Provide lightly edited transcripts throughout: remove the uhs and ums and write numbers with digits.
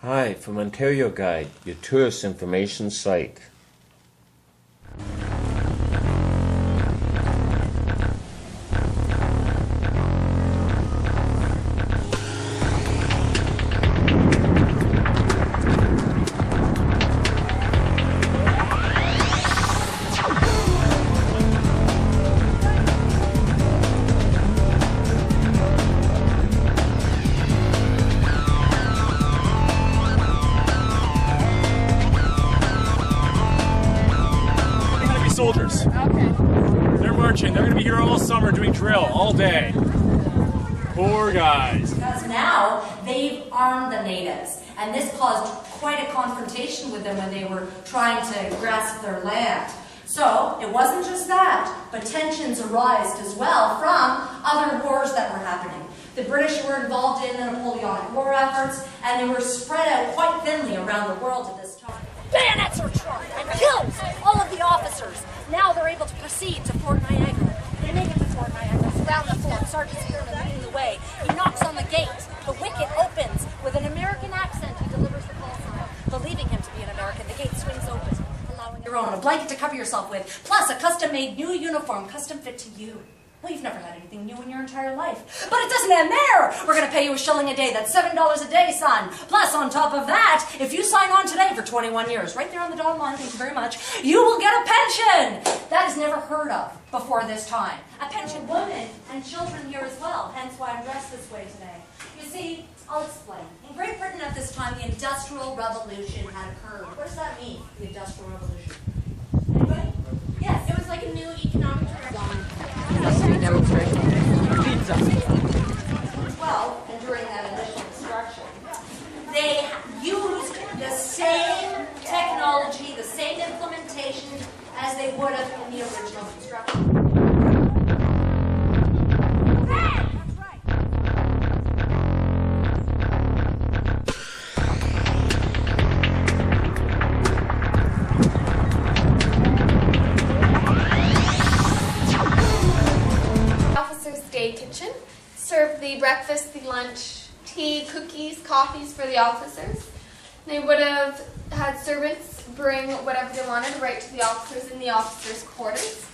Hi, from Ontario Guide, your tourist information site. Soldiers. Okay. They're marching. They're going to be here all summer doing drill all day. Poor guys. Because now they've armed the natives, and this caused quite a confrontation with them when they were trying to grasp their land. So it wasn't just that, but tensions arose as well from other wars that were happening. The British were involved in the Napoleonic War efforts, and they were spread out quite thinly around the world at this time. Bayonets are charged and kills all of the officers. Now they're able to proceed to Fort Niagara. They make it to Fort Niagara, surround the fort. Sergeant Spearman leading the way. He knocks on the gate. The wicket opens. With an American accent, he delivers the call sign. Believing him to be an American, the gate swings open, allowing your own, a blanket to cover yourself with, plus a custom-made new uniform, custom fit to you. Well, you've never had anything new in your entire life. But it doesn't end there! We're going to pay you $1 a day. That's $7 a day, son. Plus, on top of that, if you sign on today for 21 years, right there on the dotted line, thank you very much, you will get a pension! That is never heard of before this time. A pension, women and children here as well, hence why I'm dressed this way today. You see, I'll explain. In Great Britain at this time, the Industrial Revolution had occurred. What does that mean, the Industrial Revolution? Anybody? Yes. It was like a new economic direction. Well, and during that initial construction, they used the same technology, the same implementation as they would have in the original construction. That's right. Day kitchen served the breakfast, the lunch, tea, cookies, coffees for the officers. They would have had servants bring whatever they wanted right to the officers in the officers' quarters.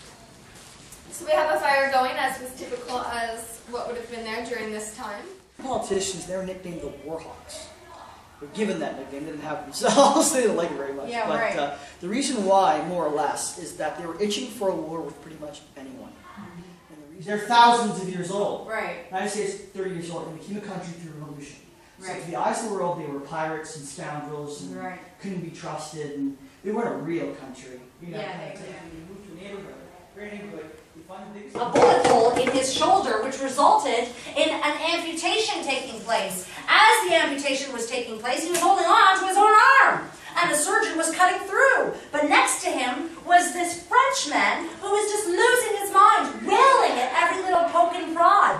So we have a fire going, as was typical as what would have been there during this time. Politicians, they were nicknamed the Warhawks. They're given that nickname, they didn't have it themselves, they didn't like it very much. Yeah, but right. The reason why, more or less, is that they were itching for a war with pretty much anyone. They're thousands of years old. Right. The United States is 30 years old and became a country through revolution. So Right. to the eyes of the world, they were pirates and scoundrels and Right. couldn't be trusted, and they weren't a real country. You know, Yeah, kind of they- you move to a neighborhood, great neighborhood, you find the biggest... A bullet hole in his shoulder, which resulted in an amputation taking place. As the amputation was taking place, he was holding on to his own arm, and the surgeon was cutting through. But next to him was this Frenchman who was just losing his mind, wailing at every little poke and prod.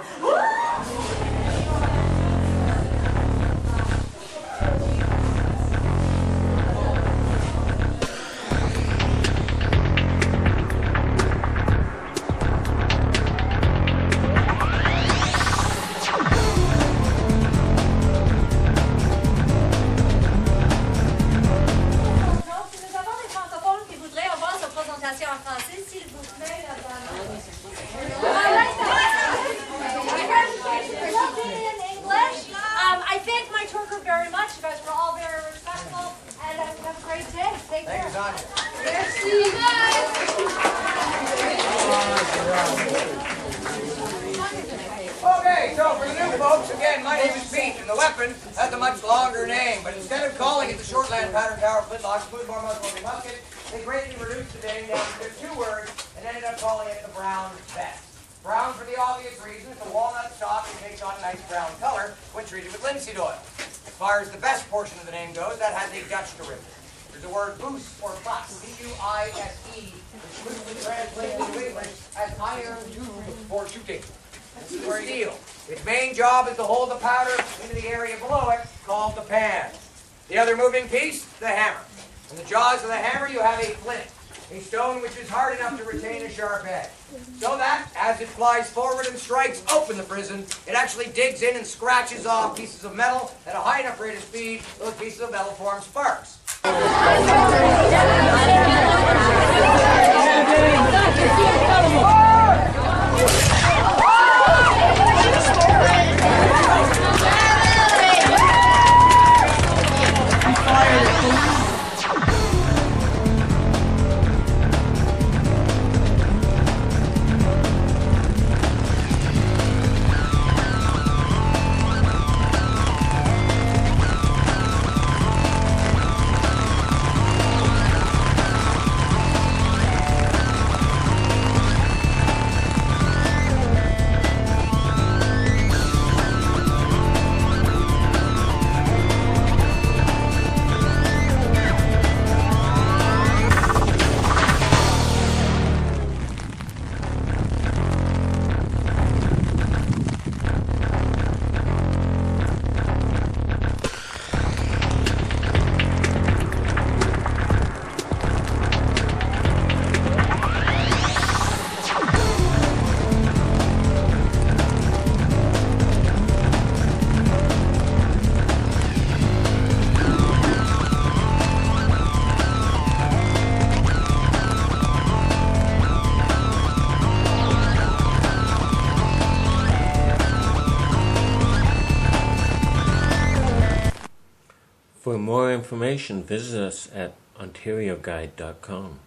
En français, s'il vous plaît, in English. I thank my tour group very much. You guys were all very respectful, and have a great day. Take care. See you guys! Okay, so for the new folks, again, my name is Pete, and the weapon has a much longer name, but instead of calling it the Shortland Pattern Tower Flintlock Smoothbore Muzzle Musket, they greatly reduced the name down to just 2 words and ended up calling it the Brown Vest. Brown for the obvious reason, it's a walnut stock and takes on a nice brown color when treated with linseed oil. As far as the best portion of the name goes, that has a Dutch derivative. There's the word boose or bus, B-U-I-S-E, which loosely translated into English as iron tube for shooting. This is where steel. Its main job is to hold the powder into the area below it, called the pan. The other moving piece, the hammer. In the jaws of the hammer, you have a flint. a stone which is hard enough to retain a sharp edge. So that, as it flies forward and strikes open the prison, it actually digs in and scratches off pieces of metal at a high enough rate of speed, those pieces of metal form sparks. For more information, visit us at ontarioguide.com.